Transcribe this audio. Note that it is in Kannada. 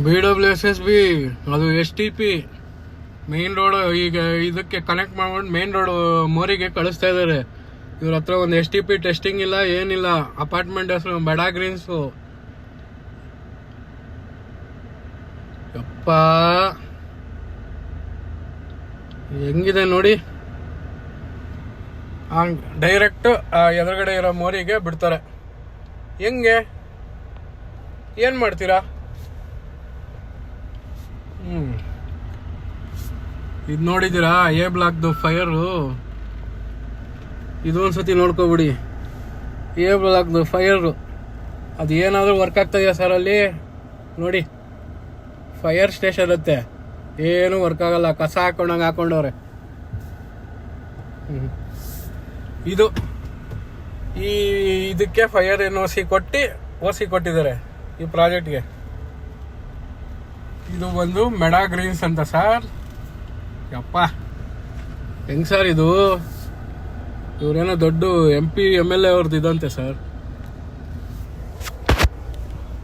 BWSSB ಅದು STP ಮೇನ್ ರೋಡ್ ಈಗ ಇದಕ್ಕೆ ಕನೆಕ್ಟ್ ಮಾಡ್ಕೊಂಡು ಮೇನ್ ರೋಡ್ ಮೋರಿಗೆ ಕಳಿಸ್ತಾ ಇದ್ದಾರೆ. ಇವ್ರ ಹತ್ರ ಒಂದು STP ಟೆಸ್ಟಿಂಗ್ ಇಲ್ಲ, ಏನಿಲ್ಲ. ಅಪಾರ್ಟ್ಮೆಂಟ್ ಹೆಸರು ಬಡಾ ಗ್ರೀನ್ಸು. ಯಪ್ಪ ಹೆಂಗಿದೆ ನೋಡಿ. ಡೈರೆಕ್ಟ್ ಎದುರುಗಡೆ ಇರೋ ಮೋರಿಗೆ ಬಿಡ್ತಾರೆ. ಹೆಂಗೆ ಏನ್ ಮಾಡ್ತೀರಾ? ಇದು ನೋಡಿದ್ದೀರಾ A ಬ್ಲಾಕ್ದು ಫೈರು? ಇದು ಒಂದ್ಸತಿ ನೋಡ್ಕೊಬಿಡಿ. A ಬ್ಲಾಕ್ದು ಫೈರು ಅದು ಏನಾದರೂ ವರ್ಕ್ ಆಗ್ತದೆಯಾ ಸರ್? ಅಲ್ಲಿ ನೋಡಿ, ಫೈರ್ ಸ್ಟೇಷನ್ ಇರುತ್ತೆ, ಏನು ವರ್ಕ್ ಆಗಲ್ಲ. ಕಸ ಹಾಕೊಂಡಂಗೆ ಹಾಕೊಂಡವ್ರೆ. ಇದು ಇದಕ್ಕೆ ಫೈರ್ NOC ಕೊಟ್ಟಿದ್ದಾರೆ ಈ ಪ್ರಾಜೆಕ್ಟ್ಗೆ. ಇದು ಬಂದು ಮೆಡಾ ಗ್ರೀನ್ಸ್ ಅಂತ ಸರ್. ಯಪ್ಪ ಹೆಂಗ್ ಸರ್ ಇದು? ಇವ್ರೇನೋ ದೊಡ್ಡ MP MLA ಅವ್ರದ್ದು ಇದಂತೆ ಸರ್.